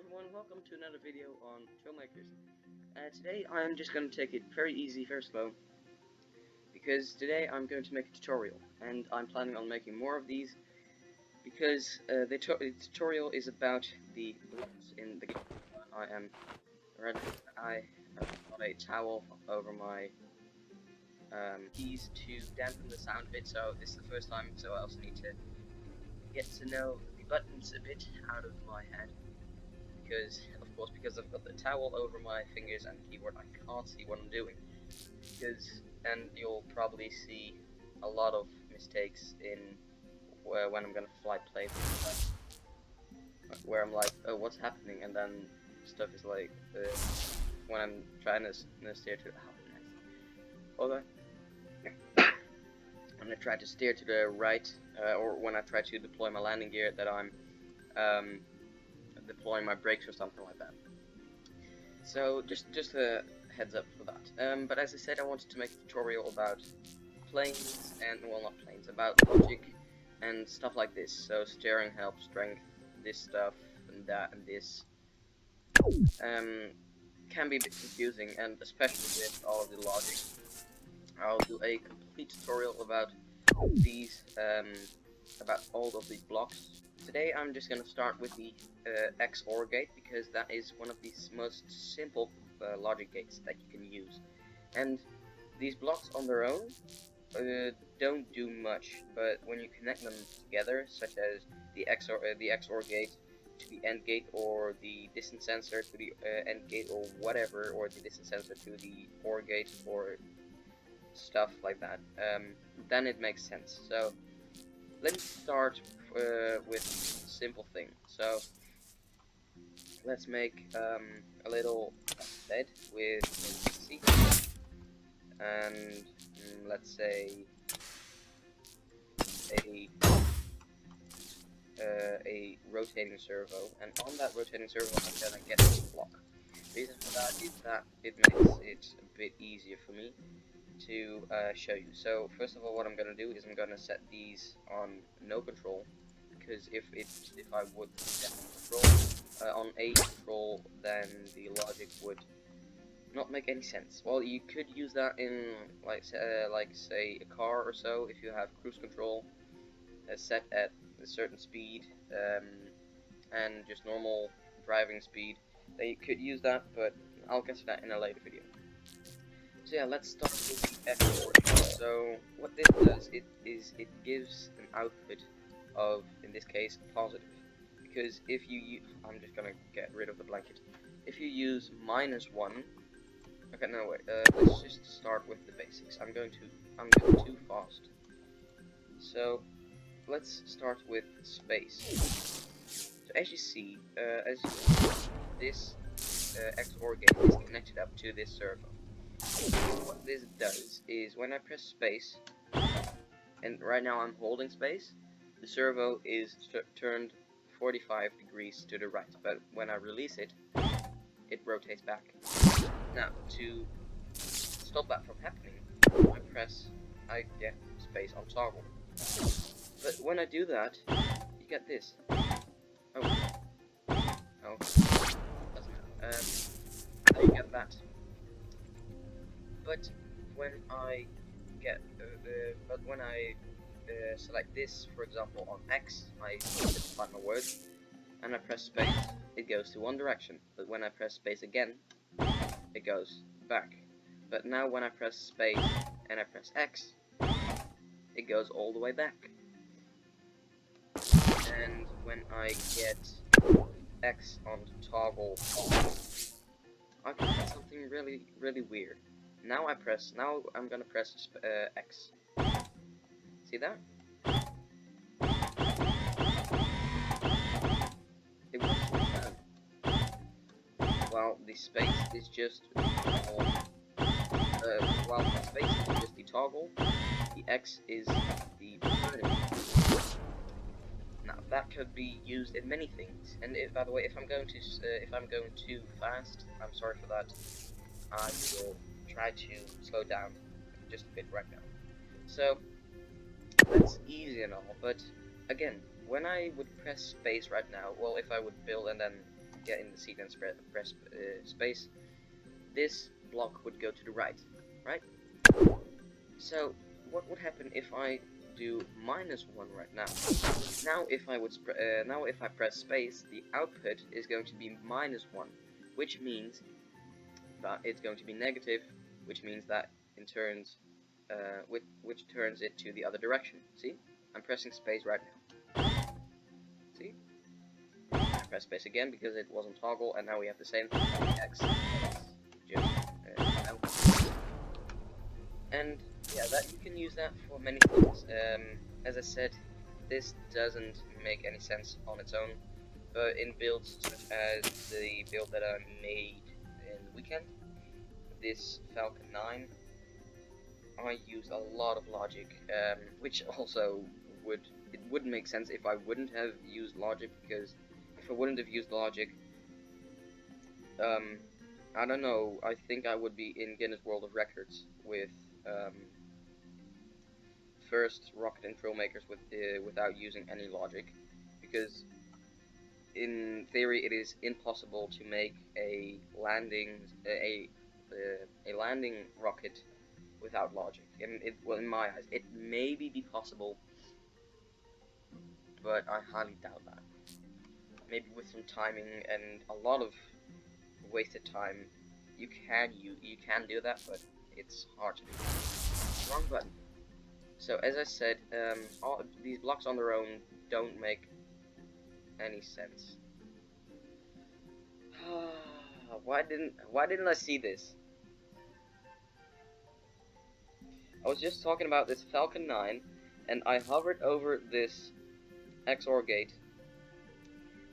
everyone, welcome to another video on trailmakers. Today I'm just going to take it very easy, very slow, because today I'm going to make a tutorial, and I'm planning on making more of these, because the tutorial is about the blocks in the game. I have got a towel over my keys to dampen the sound a bit, so this is the first time, so I also need to get to know the buttons a bit out of my head. Because I've got the towel over my fingers and keyboard, I can't see what I'm doing. And you'll probably see a lot of mistakes in when I'm gonna play where I'm like, oh, what's happening? And then stuff is like, when I'm trying to steer to hold on. I'm gonna try to steer to the right, or when I try to deploy my landing gear, that I'm deploying my brakes or something like that. So just a heads up for that. But as I said, I wanted to make a tutorial about planes, and well, not planes, about logic and stuff like this. So steering, help, strength, this stuff and that and this can be a bit confusing, and especially with all of the logic. I'll do a complete tutorial about these, about all of the blocks. Today I'm just going to start with the XOR gate, because that is one of the most simple logic gates that you can use. And these blocks on their own don't do much, but when you connect them together, such as the XOR gate to the AND gate, or the distance sensor to the AND gate, or whatever, or the distance sensor to the OR gate, or stuff like that, then it makes sense. So let's start with a simple thing. So let's make a little bed with a seat, and let's say a rotating servo, and on that rotating servo I'm gonna get this block. The reason for that is that it makes it a bit easier for me to show you. So first of all, what I'm gonna do is I'm gonna set these on no control, because if I would set control on a control, then the logic would not make any sense. Well, you could use that in like say a car or so, if you have cruise control set at a certain speed, and just normal driving speed, then you could use that, but I'll get to that in a later video. So yeah, let's start with the XOR. So what this does, it gives an output of, in this case, positive. Because if you I'm just gonna get rid of the blanket. If you use -1, okay, no wait, let's just start with the basics. I'm going too fast. So let's start with space. So as you see, this XOR gate is connected up to this servo. What this does is, when I press space, and right now I'm holding space, the servo is turned 45 degrees to the right, but when I release it, it rotates back. Now, to stop that from happening, I get space on toggle. But when I do that, you get this. Oh, doesn't matter. You get that. But when I select this, for example, on X, I find my word, and I press space, it goes to one direction. But when I press space again, it goes back. But now when I press space and I press X, it goes all the way back. And when I get X on toggle off, I can get something really, really weird. Now I'm gonna press X. See that? It works like that. Well, the space is just while the space is just the toggle, the X is the turning. Now that could be used in many things. And by the way, if I'm going too fast, I'm sorry for that. I will try to slow down just a bit right now. So that's easy and all, but again, when I would press space right now, well, if I would build and then get in the seat and press space, this block would go to the right, right? So what would happen if I do -1 right now? Now if I press space, the output is going to be -1, which means that it's going to be negative, which means that in turns, which turns it to the other direction. See? I'm pressing space right now. See? I press space again because it wasn't toggle, and now we have the same thing with X. And yeah, that you can use that for many things. As I said, this doesn't make any sense on its own, but in builds such as the build that I made in the weekend, this Falcon 9, I use a lot of logic, which also wouldn't make sense if I wouldn't have used logic, because if I wouldn't have used logic, I don't know, I think I would be in Guinness World of Records with first rocket in trailmakers without using any logic, because in theory it is impossible to make a landing rocket without logic. And well, in my eyes, it may be possible, but I highly doubt that. Maybe with some timing and a lot of wasted time, you can do that, but it's hard to do. Wrong button. So as I said, all these blocks on their own don't make any sense. Why didn't I see this? I was just talking about this Falcon 9, and I hovered over this XOR gate,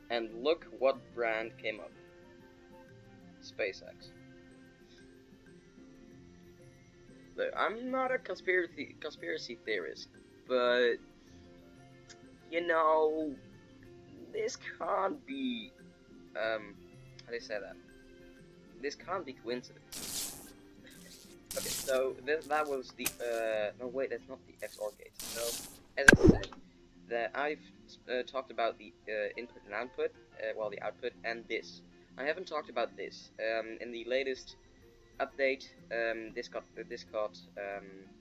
and look what brand came up. SpaceX. Look, I'm not a conspiracy theorist, but you know, this can't be how do you say that? This can't be coincidence. Okay, so that was the no wait, that's not the XOR gate. So as I said, that I've talked about the input and output, well, the output and this. I haven't talked about this. In the latest update, this got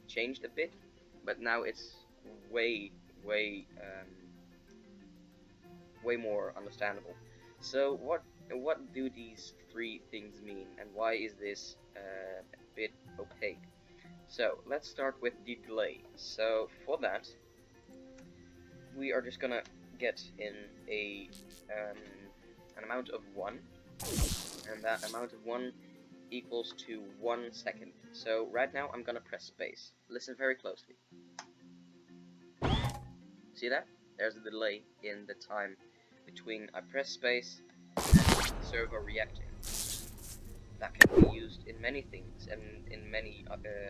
changed a bit, but now it's way more understandable. So what do these three things mean, and why is this a bit opaque? So let's start with the delay. So for that, we are just gonna get in an amount of 1, and that amount of 1 equals to 1 second. So right now I'm gonna press space. Listen very closely. See that? There's a delay in the time between I press space and the server reacting. That can be used in many things and in many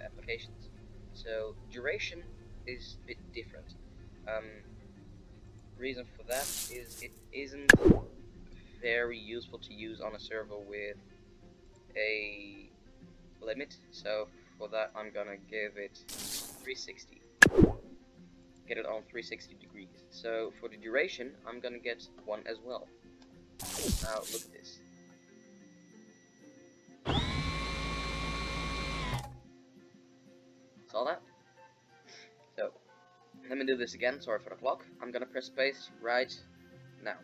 applications. So duration is a bit different. Reason for that is it isn't very useful to use on a server with a limit. So for that I'm gonna give it 360. Get it on 360 degrees. So for the duration, I'm gonna get 1 as well. Now look at this. Saw that? So let me do this again. Sorry for the clock. I'm gonna press space right now.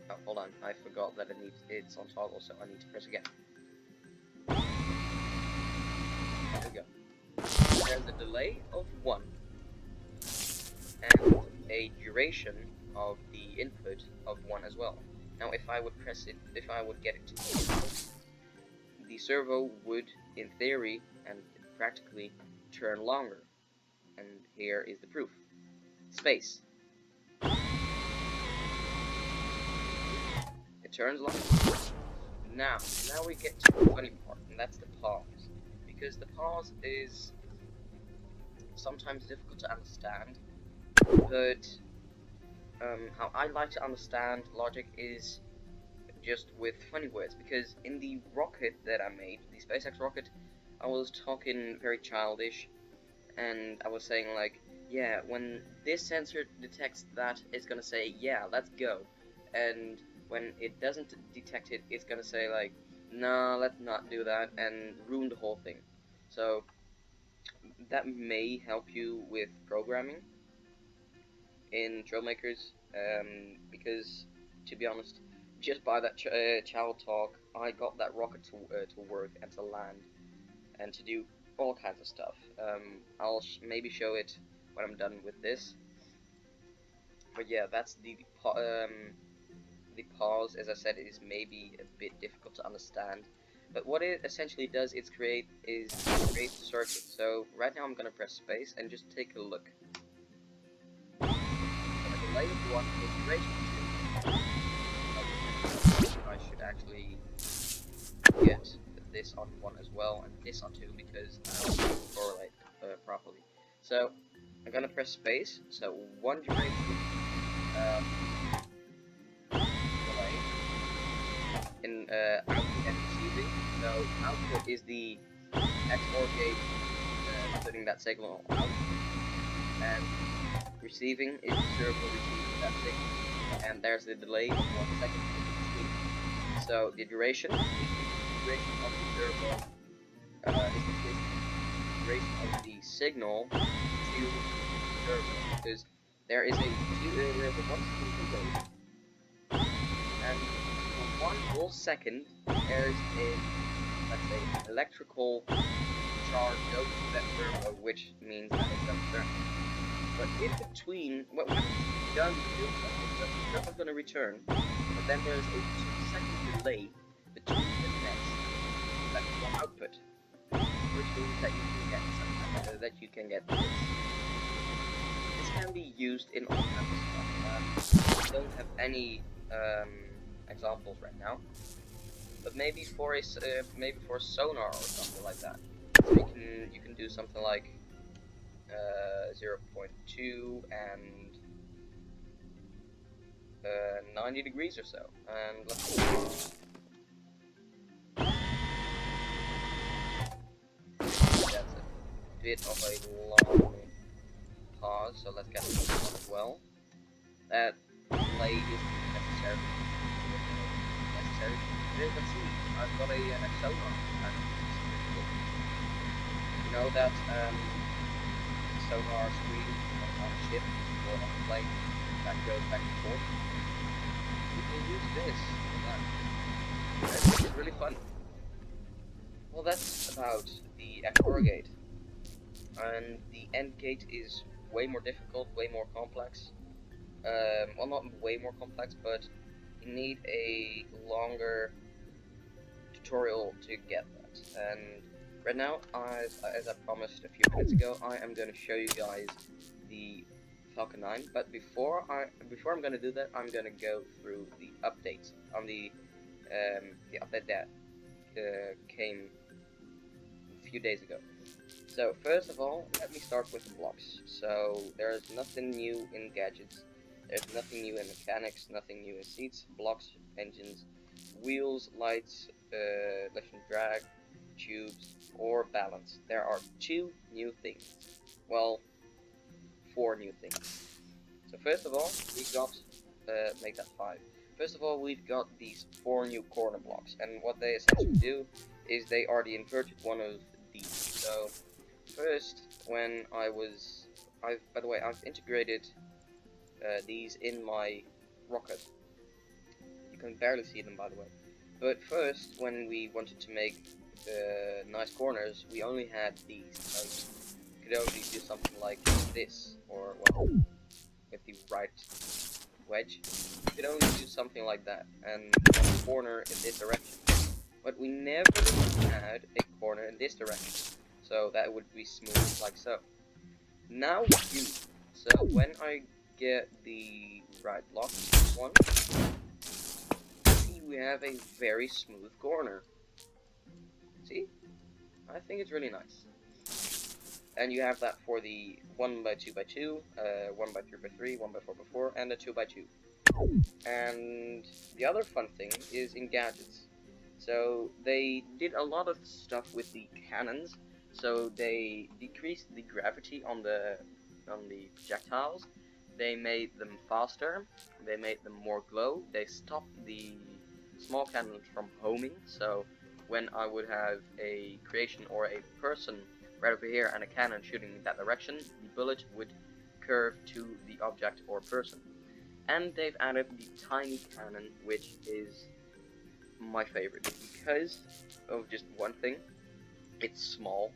Oh, hold on. I forgot that it's on toggle, so I need to press again. There we go. There's a delay of 1 and a duration of the input of 1 as well. Now if I would press it, if I would get it to the servo would, in theory and practically, turn longer. And here is the proof. Space. It turns longer. Now we get to the funny part, and that's the pause. Because the pause is sometimes difficult to understand, but how I like to understand logic is just with funny words. Because in the rocket that I made, the SpaceX rocket, I was talking very childish, and I was saying like, yeah, when this sensor detects that, it's gonna say, yeah, let's go. And when it doesn't detect it, it's gonna say like, nah, let's not do that, and ruin the whole thing. So that may help you with programming in Trailmakers, because to be honest, just by that child talk, I got that rocket to work and to land and to do all kinds of stuff. I'll maybe show it when I'm done with this. But yeah, that's the pause. As I said, it is maybe a bit difficult to understand. But what it essentially does is create a circuit. So right now I'm gonna press space and just take a look. So the delay of 1 is duration 2. I should actually get this on 1 as well and this on 2 because I don't correlate properly. So I'm gonna press space. So 1 duration delay in output and receiving. So output is the XOR gate putting that signal out, and receiving is the servo receiving that signal, and there's the delay of 1 second. So the duration is the duration of the servo, is the duration of the signal to the servo, because there is a 1 second delay, and for 1 whole second there's a, let's say, electrical charge goes to that servo, which means that it's gonna turn. But in between, what we've done to do that is that the servo's gonna return, but then there's a 2-second delay between the next electrical output, which means that you can get this. This can be used in all kinds of stuff. I don't have any examples right now, but maybe for a sonar or something like that. So you can do something like 0.2 and 90 degrees or so, and let's see. That's a bit of a long pause, so let's get this one as well. That delay is necessary. As you can see, I've got a sonar. You know that sonar screen on a ship or on a plane that goes back and forth? You can use this for that. It's really fun. Well, that's about the XOR gate. And the AND gate is way more difficult, way more complex. Well, not way more complex, but you need a longer tutorial to get that. And right now, as I promised a few minutes ago, I am going to show you guys the Falcon 9. But before I'm going to do that, I'm going to go through the updates on the update that came a few days ago. So first of all, let me start with the blocks. So there's nothing new in gadgets. There's nothing new in mechanics, nothing new in seats, blocks, engines, wheels, lights, lift and drag, tubes, or balance. There are 2 new things. Well, 4 new things. So first of all, we got, make that 5. First of all, we've got these 4 new corner blocks, and what they essentially do is they are the inverted one of these. So first, when by the way, I've integrated these in my rocket. You can barely see them, by the way. But first, when we wanted to make nice corners, we only had these. So you could only do something like this, or well, with the right wedge, you could only do something like that, and a corner in this direction. But we never had a corner in this direction, so that would be smooth like so. Now we do. So when I get the right block, one, see we have a very smooth corner. See? I think it's really nice. And you have that for the 1x2x2, 1x3x3, 1x4x4, and a 2x2. And the other fun thing is in gadgets. So they did a lot of stuff with the cannons. So they decreased the gravity on the the projectiles. They made them faster. They made them more glow. They stopped the small cannons from homing. So when I would have a creation or a person right over here and a cannon shooting in that direction, the bullet would curve to the object or person. And they've added the tiny cannon, which is my favorite because of just one thing. It's small,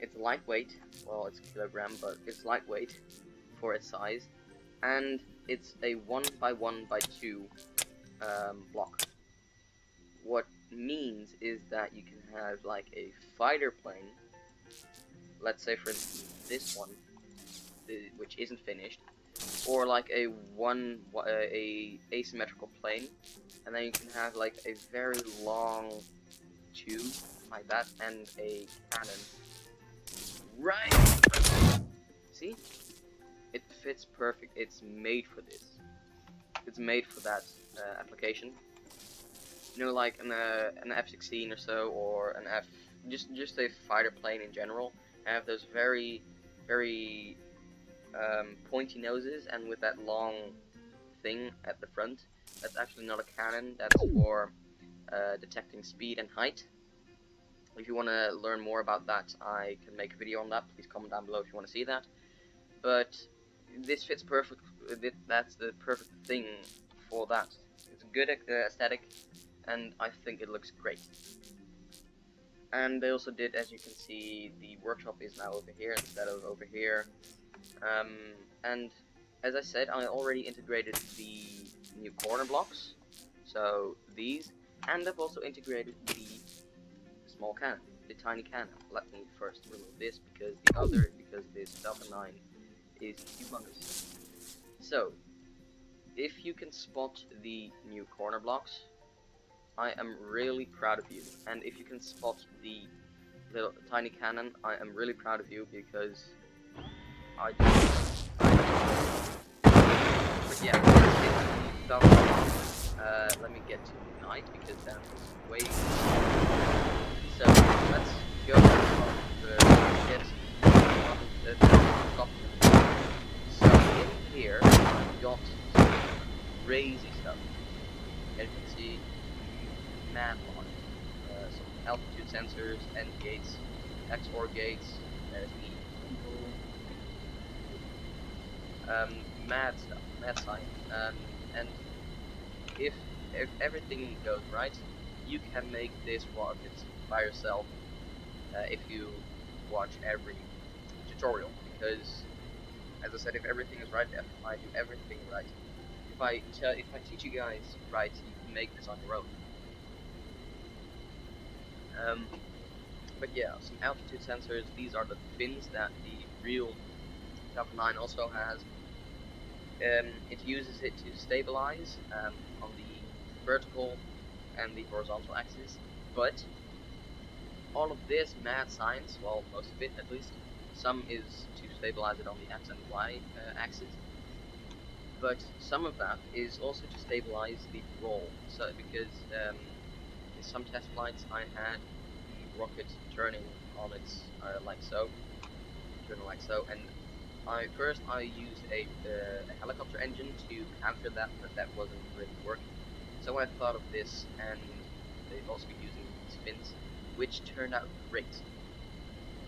it's lightweight, well, it's a kilogram, but it's lightweight for its size, and it's a 1x1x2 block. What means is that you can have like a fighter plane, let's say for instance this one, which isn't finished, or like a asymmetrical plane, and then you can have like a very long tube like that and a cannon. Right. See? It fits perfect. It's made for this. It's made for that application. You know, like an F-16 or so, or an just a fighter plane in general. Have those very pointy noses, and with that long thing at the front. That's actually not a cannon. That's for detecting speed and height. If you want to learn more about that, I can make a video on that. Please comment down below if you want to see that. But this fits perfect. That's the perfect thing for that. It's a good aesthetic, and I think it looks great. And they also did, as you can see, the workshop is now over here instead of over here. And as I said, I already integrated the new corner blocks, so these, and I've also integrated the small cannon, the tiny cannon. Let me first remove this because this Falcon 9 is humongous. So, if you can spot the new corner blocks, I am really proud of you. And if you can spot the little tiny cannon, I am really proud of you because but yeah, let me get to night because then it's way. So let's go get the top. So in here, we've got some crazy stuff. As you can see, mad lot. Some altitude sensors, end gates, XOR gates. There's the mad stuff, mad science, and if everything goes right, you can make this rocket by yourself if you watch every tutorial. Because, as I said, if everything is right, if I do everything right, if I teach you guys right, you can make this on your own. But yeah, some altitude sensors. These are the fins that the real Falcon 9 also has. It uses it to stabilize on the vertical and the horizontal axis, but all of this mad science, well, most of it at least, some is to stabilize it on the X and Y axis, but some of that is also to stabilize the roll. So because in some test flights I had the rocket turning on its like so, and I used a helicopter engine to counter that, but that wasn't really working. So I thought of this, and they've also been using these fins, which turned out great.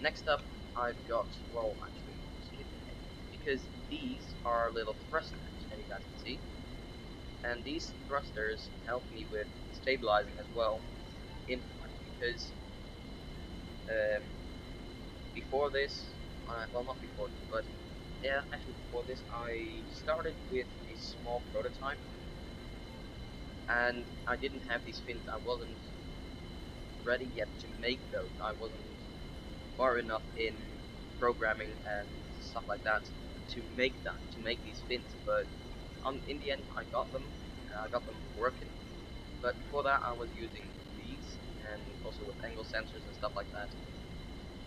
Next up, I've got, well, actually, skip ahead, because these are little thrusters, as you guys can see, and these thrusters help me with stabilizing as well in flight, because before this, well, not before this, but yeah, actually before this, I started with a small prototype, and I didn't have these fins. I wasn't ready yet to make those. I wasn't far enough in programming and stuff like that to make these fins. But in the end, I got them working. But before that, I was using these, and also with angle sensors and stuff like that.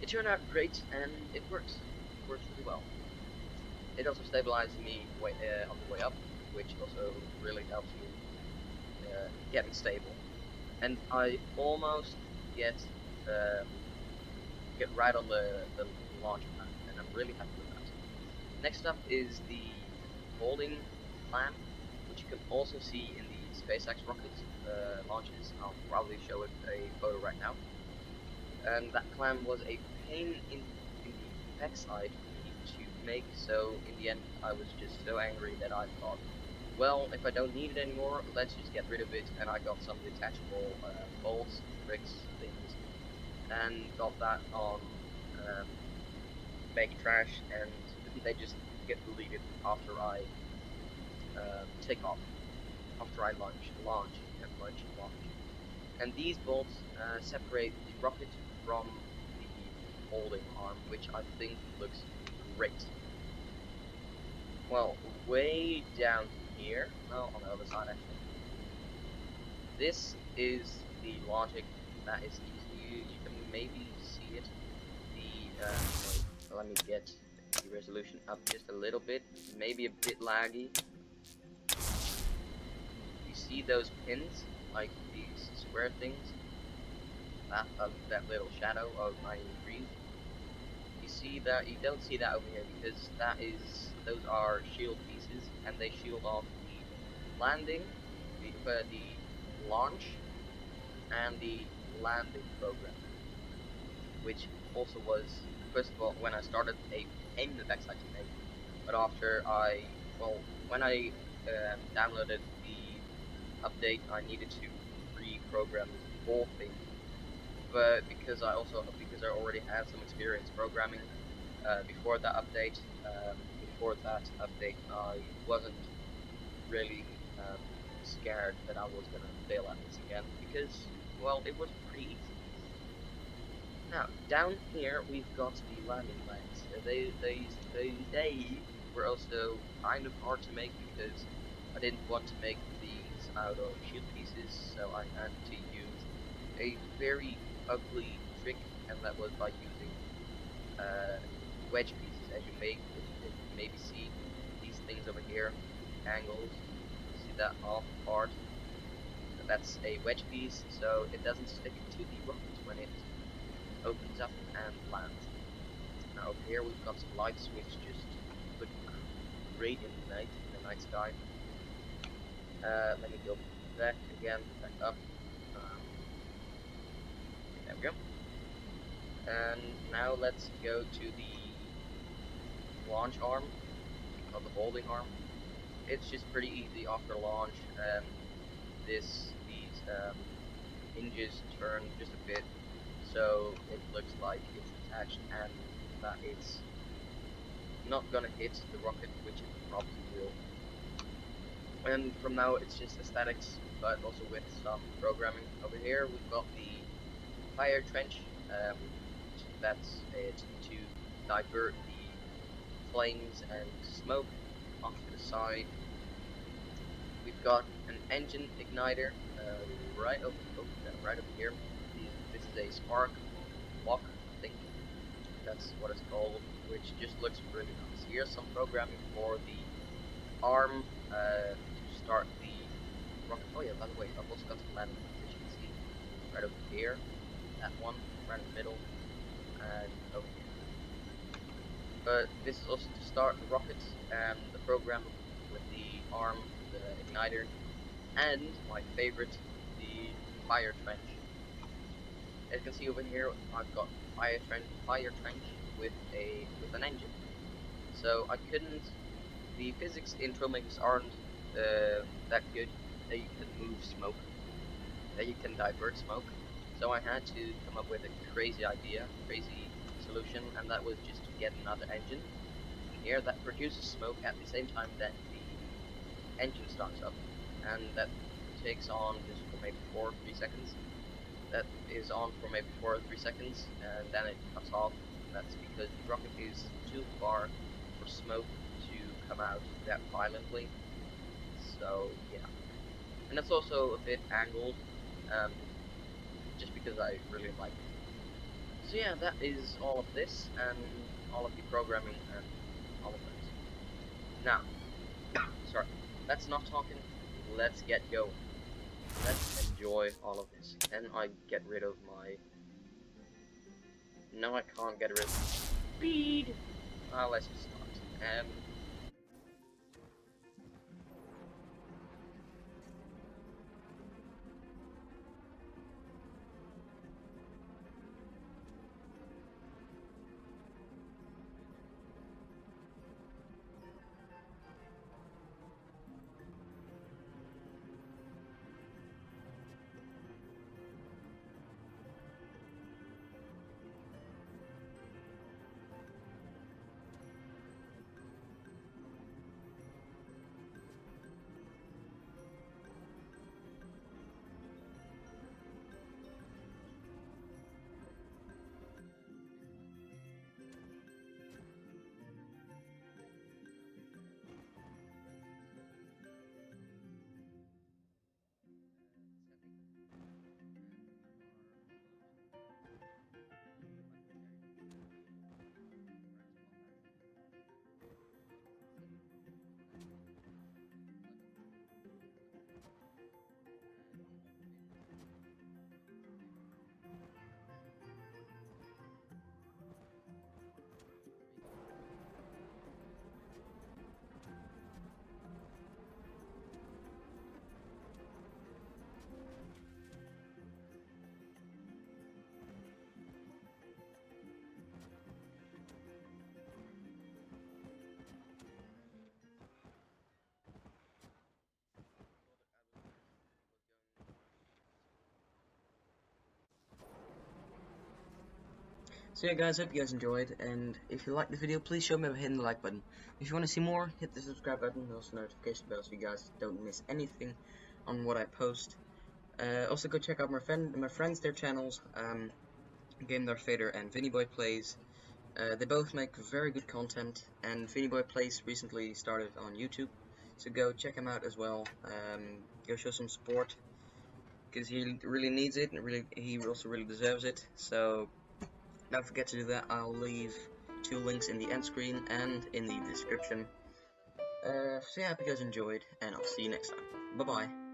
It turned out great, and it works. It works really well. It also stabilizes me on the way up, which also really helps me getting stable. And I almost get right on the launch pad, and I'm really happy with that. Next up is the holding plan, which you can also see in the SpaceX rocket launches. I'll probably show it a photo right now. And that clam was a pain in the backside for me to make, so in the end I was just so angry that I thought, well, if I don't need it anymore, let's just get rid of it, and I got some detachable bolts, bricks, things, and got that on Make Trash, and they just get deleted after I take off, after I launch. And these bolts separate the rocket from the holding arm, which I think looks great. Well, way down here, no, on the other side actually, this is the logic that is easy. You can maybe see it. Let me get the resolution up just a little bit, maybe a bit laggy. You see those pins, like these square things? That little shadow of my trees. You see that? You don't see that over here because those are shield pieces, and they shield off the landing, the launch, and the landing program, which also was, first of all, when I started, a pain in the backside to make, but after when I downloaded the update, I needed to reprogram the whole thing. But because I already had some experience programming before that update, I wasn't really scared that I was gonna fail at this again because, well, it was pretty easy. Now down here we've got the landing legs. They were also kind of hard to make because I didn't want to make these out of shield pieces, so I had to use a very ugly trick, and that was by using wedge pieces. As you may maybe see these things over here, angles. See that off part? That's a wedge piece, so it doesn't stick to the rocket when it opens up and lands. Now over here we've got some lights which just look great in the night sky. Let me go back up. There we go. And now let's go to the launch arm, or the holding arm. It's just pretty easy after launch. These hinges turn just a bit, so it looks like it's attached and that it's not gonna hit the rocket, which it probably will. And from now it's just aesthetics, but also with some programming. Over here we've got the fire trench. That's it to divert the flames and smoke off to the side. We've got an engine igniter right over here. This is a spark block, I think that's what it's called, which just looks really nice. Here's some programming for the arm to start the rocket. Oh yeah, by the way, I've also got some landing lines, as you can see, right over here. That one, right in the middle, and over here. But this is also to start the rockets and the program with the arm, the igniter, and my favorite, the fire trench. As you can see over here, I've got fire trench with an engine. So I couldn't. The physics in trailmakers aren't that good that you can move smoke, that you can divert smoke. So I had to come up with a crazy solution, and that was just to get another engine in here that produces smoke at the same time that the engine starts up, and that takes on just for maybe 4 or 3 seconds. That is on for maybe 4 or 3 seconds, and then it cuts off. That's because the rocket is too far for smoke to come out that violently. So yeah, and it's also a bit angled, just because I really like it. So yeah, that is all of this and all of the programming and all of that. Now, sorry, let's not talking. Let's get going. Let's enjoy all of this. And I get rid of my. No, I can't get rid of speed. Let's just start. So yeah guys, hope you guys enjoyed, and if you liked the video, please show me by hitting the like button. If you want to see more, hit the subscribe button and also notification bell so you guys don't miss anything on what I post. Also go check out my friends, their channels, GameDarthVaders and vinieboyplayz. They both make very good content, and vinieboyplayz recently started on YouTube, so go check him out as well. Go show some support, because he really needs it, and he also really deserves it. So don't forget to do that. I'll leave 2 links in the end screen and in the description. So yeah, I hope you guys enjoyed, and I'll see you next time. Bye bye.